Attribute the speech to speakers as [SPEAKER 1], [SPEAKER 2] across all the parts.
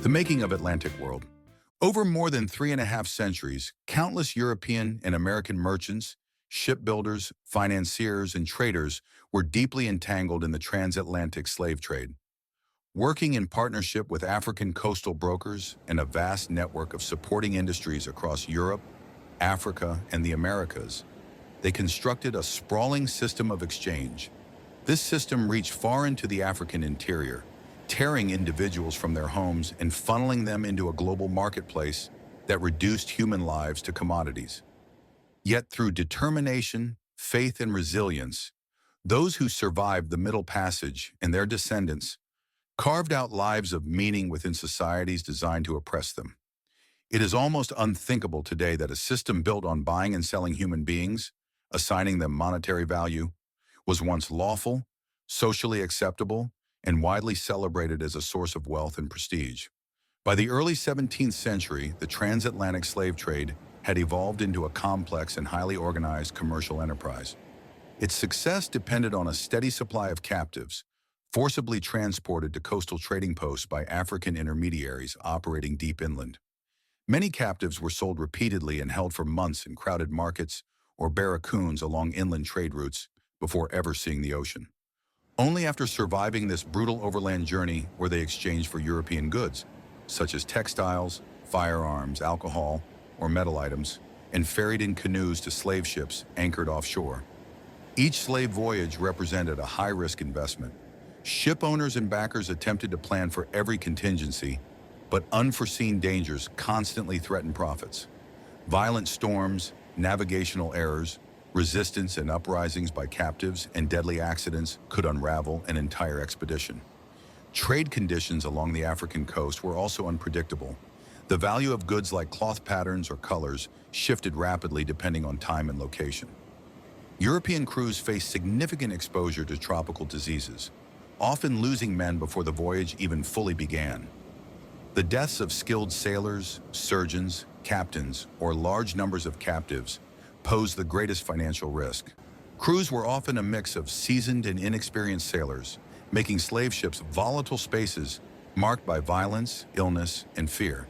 [SPEAKER 1] The making of Atlantic world. Over more than 3.5 centuries, countless European and American merchants, shipbuilders, financiers, and traders were deeply entangled in the transatlantic slave trade. Working in partnership with African coastal brokers and a vast network of supporting industries across Europe, Africa, and the Americas, they constructed a sprawling system of exchange. This system reached far into the African interior, tearing individuals from their homes and funneling them into a global marketplace that reduced human lives to commodities. Yet through determination, faith, and resilience, those who survived the Middle Passage and their descendants carved out lives of meaning within societies designed to oppress them. It is almost unthinkable today that a system built on buying and selling human beings, assigning them monetary value, was once lawful, socially acceptable, and widely celebrated as a source of wealth and prestige. By the early 17th century, the transatlantic slave trade had evolved into a complex and highly organized commercial enterprise. Its success depended on a steady supply of captives, forcibly transported to coastal trading posts by African intermediaries operating deep inland. Many captives were sold repeatedly and held for months in crowded markets or barracoons along inland trade routes before ever seeing the ocean. Only after surviving this brutal overland journey were they exchanged for European goods, such as textiles, firearms, alcohol, or metal items, and ferried in canoes to slave ships anchored offshore. Each slave voyage represented a high-risk investment. Ship owners and backers attempted to plan for every contingency, but unforeseen dangers constantly threatened profits. Violent storms, navigational errors, resistance and uprisings by captives, and deadly accidents could unravel an entire expedition. Trade conditions along the African coast were also unpredictable. The value of goods like cloth patterns or colors shifted rapidly depending on time and location. European crews faced significant exposure to tropical diseases, often losing men before the voyage even fully began. The deaths of skilled sailors, surgeons, captains, or large numbers of captives posed the greatest financial risk. Crews were often a mix of seasoned and inexperienced sailors, making slave ships volatile spaces marked by violence, illness, and fear.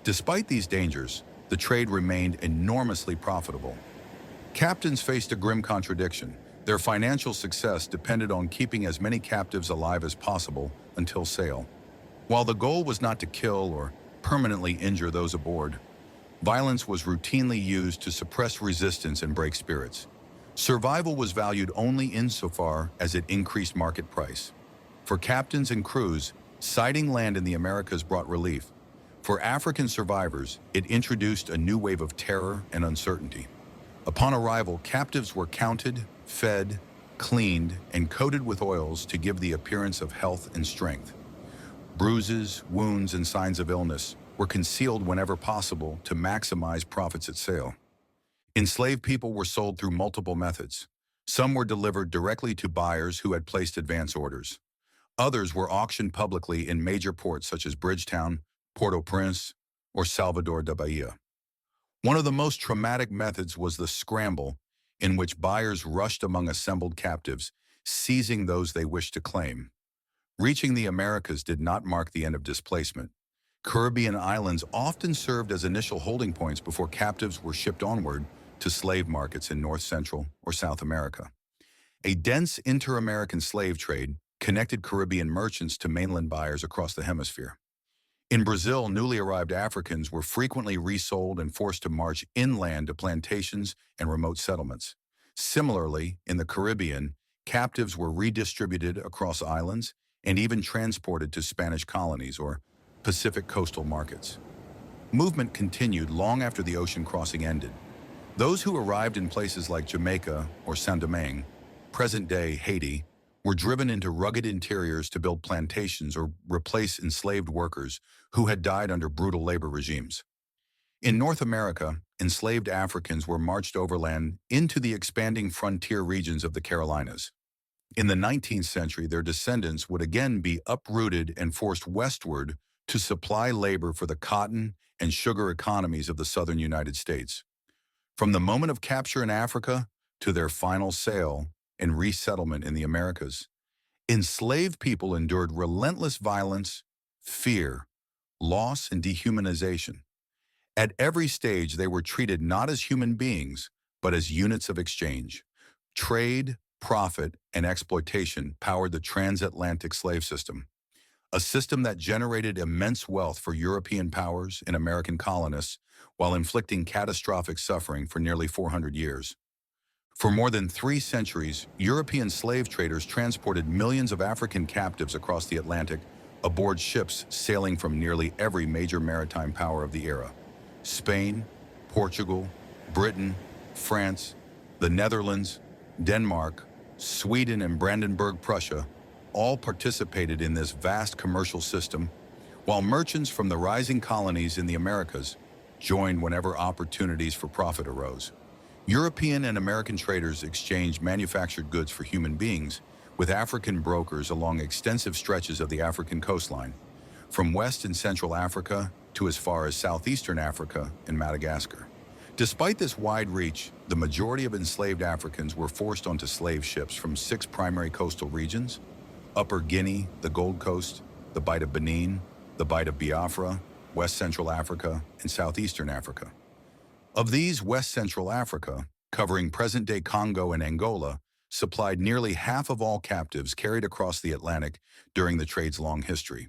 [SPEAKER 1] Despite these dangers, the trade remained enormously profitable. Captains faced a grim contradiction. Their financial success depended on keeping as many captives alive as possible until sale. While the goal was not to kill or permanently injure those aboard, violence was routinely used to suppress resistance and break spirits. Survival was valued only insofar as it increased market price. For captains and crews, sighting land in the Americas brought relief. For African survivors, it introduced a new wave of terror and uncertainty. Upon arrival, captives were counted, fed, cleaned, and coated with oils to give the appearance of health and strength. Bruises, wounds, and signs of illness were concealed whenever possible to maximize profits at sale. Enslaved people were sold through multiple methods. Some were delivered directly to buyers who had placed advance orders. Others were auctioned publicly in major ports such as Bridgetown, Port-au-Prince, or Salvador da Bahia. One of the most traumatic methods was the scramble, in which buyers rushed among assembled captives, seizing those they wished to claim. Reaching the Americas did not mark the end of displacement. Caribbean islands often served as initial holding points before captives were shipped onward to slave markets in North Central or South America. A dense inter-American slave trade connected Caribbean merchants to mainland buyers across the hemisphere. In Brazil, newly arrived Africans were frequently resold and forced to march inland to plantations and remote settlements. Similarly, in the Caribbean, captives were redistributed across islands and even transported to Spanish colonies or Pacific coastal markets. Movement continued long after the ocean crossing ended. Those who arrived in places like Jamaica or Saint-Domingue, present-day Haiti, were driven into rugged interiors to build plantations or replace enslaved workers who had died under brutal labor regimes. In North America, enslaved Africans were marched overland into the expanding frontier regions of the Carolinas. In the 19th century, their descendants would again be uprooted and forced westward to supply labor for the cotton and sugar economies of the southern United States. From the moment of capture in Africa to their final sale and resettlement in the Americas, enslaved people endured relentless violence, fear, loss, and dehumanization. At every stage, they were treated not as human beings, but as units of exchange. Trade, profit, and exploitation powered the transatlantic slave system, a system that generated immense wealth for European powers and American colonists while inflicting catastrophic suffering for nearly 400 years. For more than 3 centuries, European slave traders transported millions of African captives across the Atlantic aboard ships sailing from nearly every major maritime power of the era. Spain, Portugal, Britain, France, the Netherlands, Denmark, Sweden, and Brandenburg, Prussia all participated in this vast commercial system, while merchants from the rising colonies in the Americas joined whenever opportunities for profit arose. European and American traders exchanged manufactured goods for human beings with African brokers along extensive stretches of the African coastline, from West and Central Africa to as far as Southeastern Africa and Madagascar. Despite this wide reach, the majority of enslaved Africans were forced onto slave ships from 6 primary coastal regions: Upper Guinea, the Gold Coast, the Bight of Benin, the Bight of Biafra, West Central Africa, and Southeastern Africa. Of these, West Central Africa, covering present-day Congo and Angola, supplied nearly half of all captives carried across the Atlantic during the trade's long history.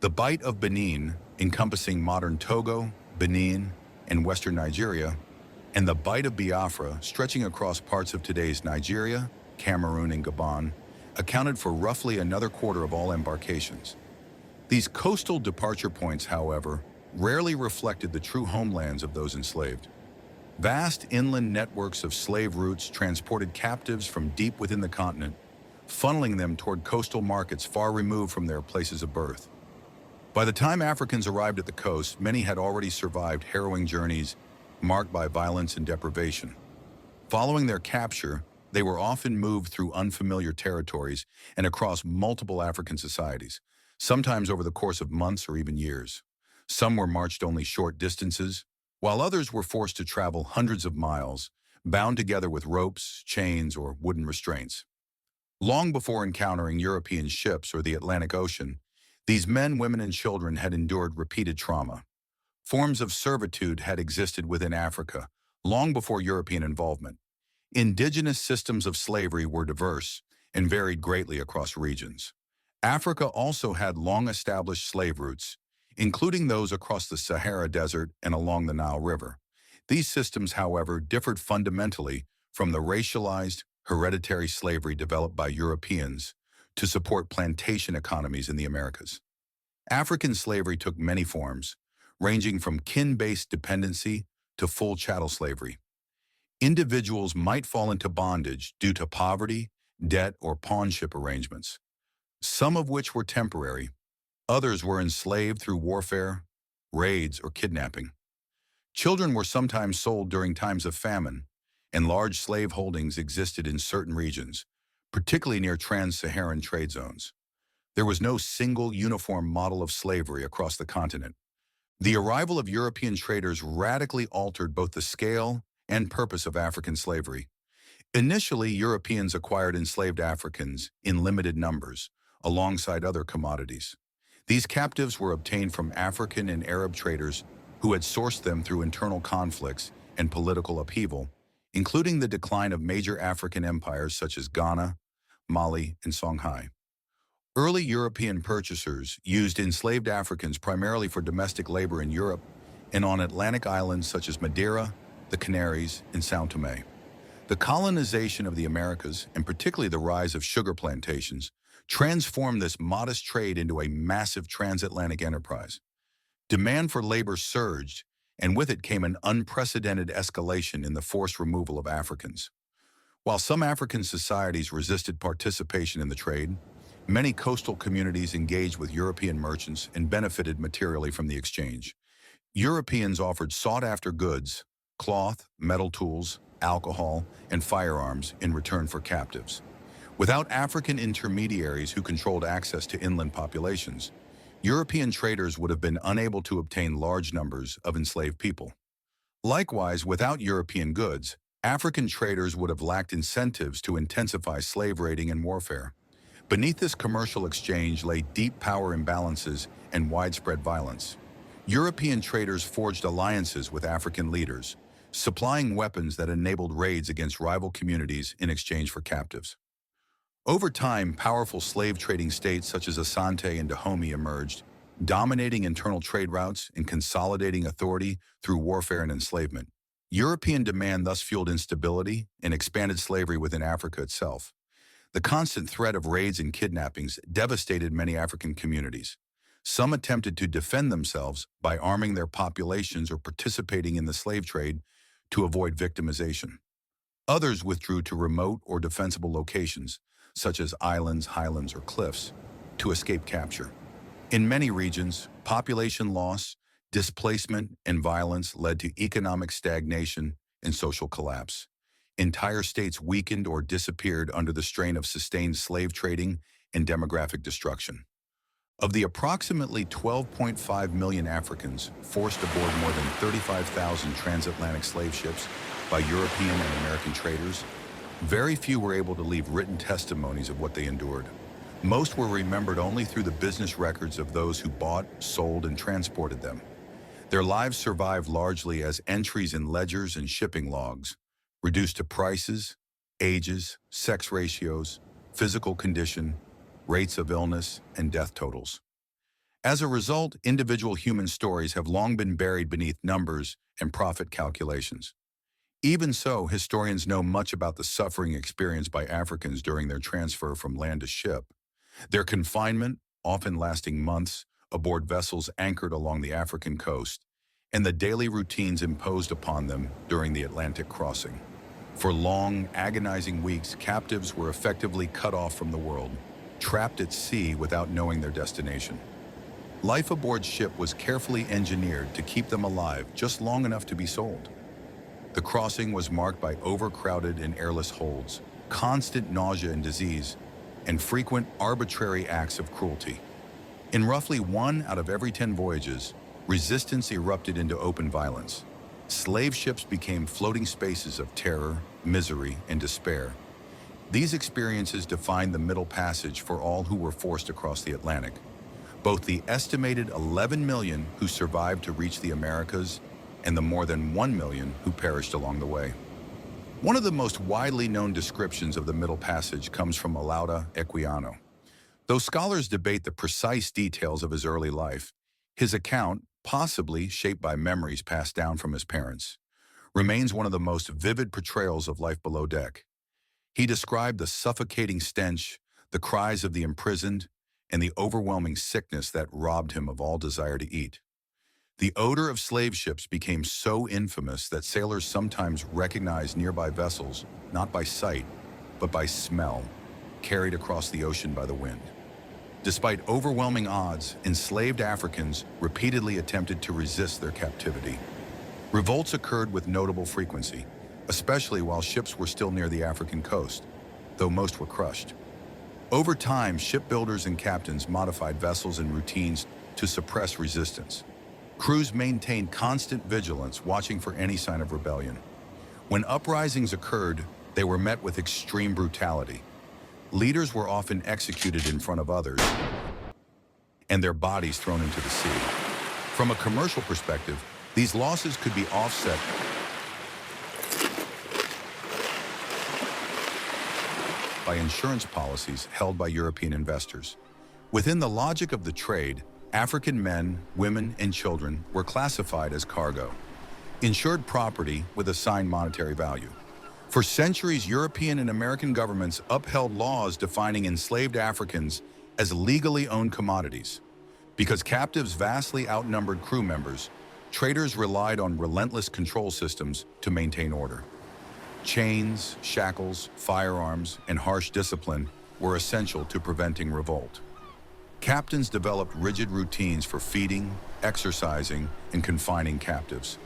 [SPEAKER 1] The Bight of Benin, encompassing modern Togo, Benin, and western Nigeria, and the Bight of Biafra, stretching across parts of today's Nigeria, Cameroon, and Gabon, accounted for roughly another quarter of all embarkations. These coastal departure points, however, rarely reflected the true homelands of those enslaved. Vast inland networks of slave routes transported captives from deep within the continent, funneling them toward coastal markets far removed from their places of birth. By the time Africans arrived at the coast, many had already survived harrowing journeys marked by violence and deprivation. Following their capture, they were often moved through unfamiliar territories and across multiple African societies, sometimes over the course of months or even years. Some were marched only short distances, while others were forced to travel hundreds of miles, bound together with ropes, chains, or wooden restraints. Long before encountering European ships or the Atlantic Ocean, these men, women, and children had endured repeated trauma. Forms of servitude had existed within Africa long before European involvement. Indigenous systems of slavery were diverse and varied greatly across regions. Africa also had long-established slave routes, including those across the Sahara Desert and along the Nile River. These systems, however, differed fundamentally from the racialized, hereditary slavery developed by Europeans to support plantation economies in the Americas. African slavery took many forms, ranging from kin-based dependency to full chattel slavery. Individuals might fall into bondage due to poverty, debt, or pawnship arrangements, some of which were temporary. Others were enslaved through warfare, raids, or kidnapping. Children were sometimes sold during times of famine, and large slave holdings existed in certain regions, particularly near trans-Saharan trade zones. There was no single uniform model of slavery across the continent. The arrival of European traders radically altered both the scale and purpose of African slavery. Initially, Europeans acquired enslaved Africans in limited numbers, alongside other commodities. These captives were obtained from African and Arab traders who had sourced them through internal conflicts and political upheaval, including the decline of major African empires such as Ghana, Mali, and Songhai. Early European purchasers used enslaved Africans primarily for domestic labor in Europe and on Atlantic islands such as Madeira, the Canaries, and São Tomé. The colonization of the Americas, and particularly the rise of sugar plantations, transformed this modest trade into a massive transatlantic enterprise. Demand for labor surged, and with it came an unprecedented escalation in the forced removal of Africans. While some African societies resisted participation in the trade, many coastal communities engaged with European merchants and benefited materially from the exchange. Europeans offered sought-after goods, cloth, metal tools, alcohol, and firearms in return for captives. Without African intermediaries who controlled access to inland populations, European traders would have been unable to obtain large numbers of enslaved people. Likewise, without European goods, African traders would have lacked incentives to intensify slave raiding and warfare. Beneath this commercial exchange lay deep power imbalances and widespread violence. European traders forged alliances with African leaders, supplying weapons that enabled raids against rival communities in exchange for captives. Over time, powerful slave trading states such as Asante and Dahomey emerged, dominating internal trade routes and consolidating authority through warfare and enslavement. European demand thus fueled instability and expanded slavery within Africa itself. The constant threat of raids and kidnappings devastated many African communities. Some attempted to defend themselves by arming their populations or participating in the slave trade to avoid victimization. Others withdrew to remote or defensible locations, such as islands, highlands, or cliffs, to escape capture. In many regions, population loss, displacement, and violence led to economic stagnation and social collapse. Entire states weakened or disappeared under the strain of sustained slave trading and demographic destruction. Of the approximately 12.5 million Africans forced aboard more than 35,000 transatlantic slave ships by European and American traders, very few were able to leave written testimonies of what they endured. Most were remembered only through the business records of those who bought, sold, and transported them. Their lives survived largely as entries in ledgers and shipping logs, reduced to prices, ages, sex ratios, physical condition, rates of illness, and death totals. As a result, individual human stories have long been buried beneath numbers and profit calculations. Even so, historians know much about the suffering experienced by Africans during their transfer from land to ship. Their confinement, often lasting months, aboard vessels anchored along the African coast, and the daily routines imposed upon them during the Atlantic crossing. For long, agonizing weeks, captives were effectively cut off from the world, trapped at sea without knowing their destination. Life aboard ship was carefully engineered to keep them alive just long enough to be sold. The crossing was marked by overcrowded and airless holds, constant nausea and disease, and frequent arbitrary acts of cruelty. In roughly 1 out of every 10 voyages, resistance erupted into open violence. Slave ships became floating spaces of terror, misery, and despair. These experiences defined the Middle Passage for all who were forced across the Atlantic. Both the estimated 11 million who survived to reach the Americas and the more than 1 million who perished along the way. One of the most widely known descriptions of the Middle Passage comes from Olaudah Equiano. Though scholars debate the precise details of his early life, his account, possibly shaped by memories passed down from his parents, remains one of the most vivid portrayals of life below deck. He described the suffocating stench, the cries of the imprisoned, and the overwhelming sickness that robbed him of all desire to eat. The odor of slave ships became so infamous that sailors sometimes recognized nearby vessels, not by sight, but by smell, carried across the ocean by the wind. Despite overwhelming odds, enslaved Africans repeatedly attempted to resist their captivity. Revolts occurred with notable frequency, especially while ships were still near the African coast, though most were crushed. Over time, shipbuilders and captains modified vessels and routines to suppress resistance. Crews maintained constant vigilance, watching for any sign of rebellion. When uprisings occurred, they were met with extreme brutality. Leaders were often executed in front of others, and their bodies thrown into the sea. From a commercial perspective, these losses could be offset by insurance policies held by European investors. Within the logic of the trade, African men, women, and children were classified as cargo, insured property with assigned monetary value. For centuries, European and American governments upheld laws defining enslaved Africans as legally owned commodities. Because captives vastly outnumbered crew members, traders relied on relentless control systems to maintain order. Chains, shackles, firearms, and harsh discipline were essential to preventing revolt. Captains developed rigid routines for feeding, exercising, and confining captives.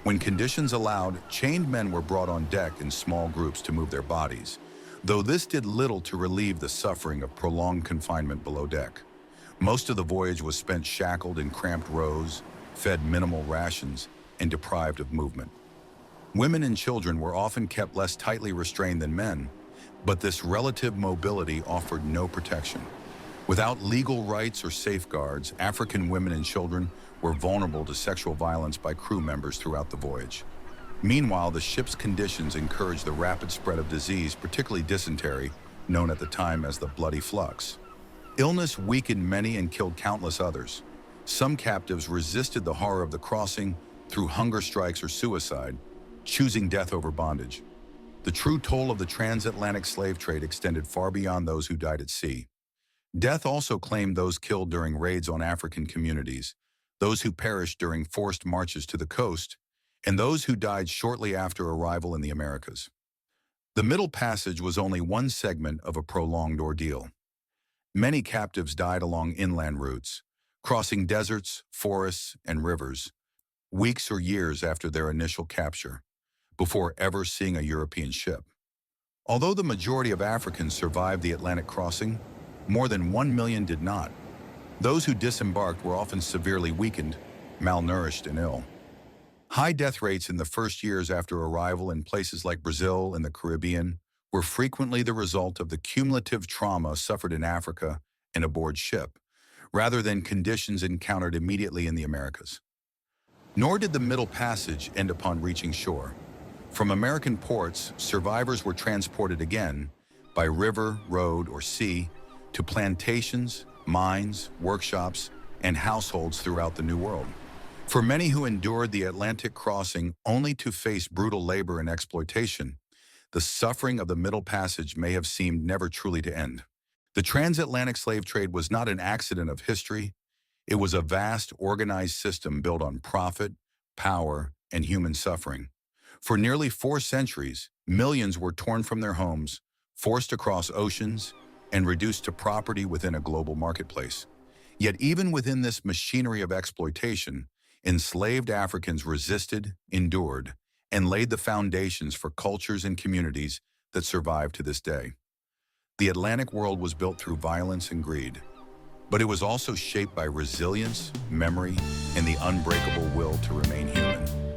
[SPEAKER 1] When conditions allowed, chained men were brought on deck in small groups to move their bodies, though this did little to relieve the suffering of prolonged confinement below deck. Most of the voyage was spent shackled in cramped rows, fed minimal rations, and deprived of movement. Women and children were often kept less tightly restrained than men, But this relative mobility offered no protection. Without legal rights or safeguards, African women and children were vulnerable to sexual violence by crew members throughout the voyage. Meanwhile, the ship's conditions encouraged the rapid spread of disease, particularly dysentery, known at the time as the bloody flux. Illness weakened many and killed countless others. Some captives resisted the horror of the crossing through hunger strikes or suicide, choosing death over bondage. The true toll of the transatlantic slave trade extended far beyond those who died at sea. Death also claimed those killed during raids on African communities, those who perished during forced marches to the coast, and those who died shortly after arrival in the Americas. The Middle Passage was only one segment of a prolonged ordeal. Many captives died along inland routes, crossing deserts, forests, and rivers, weeks or years after their initial capture, before ever seeing a European ship. Although the majority of Africans survived the Atlantic crossing, more than 1 million did not. Those who disembarked were often severely weakened, malnourished, and ill. High death rates in the first years after arrival in places like Brazil and the Caribbean were frequently the result of the cumulative trauma suffered in Africa and aboard ship, rather than conditions encountered immediately in the Americas. Nor did the Middle Passage end upon reaching shore. From American ports, survivors were transported again, by river, road, or sea, to plantations, mines, workshops, and households throughout the New World. For many who endured the Atlantic crossing only to face brutal labor and exploitation, the suffering of the Middle Passage may have seemed never truly to end. The transatlantic slave trade was not an accident of history. It was a vast, organized system built on profit, power, and human suffering. For nearly 4 centuries, millions were torn from their homes, forced across oceans, and reduced to property within a global marketplace. Yet even within this machinery of exploitation, enslaved Africans resisted, endured, and laid the foundations for cultures and communities that survive to this day. The Atlantic world was built through violence and greed, but it was also shaped by resilience, memory, and the unbreakable will to remain human.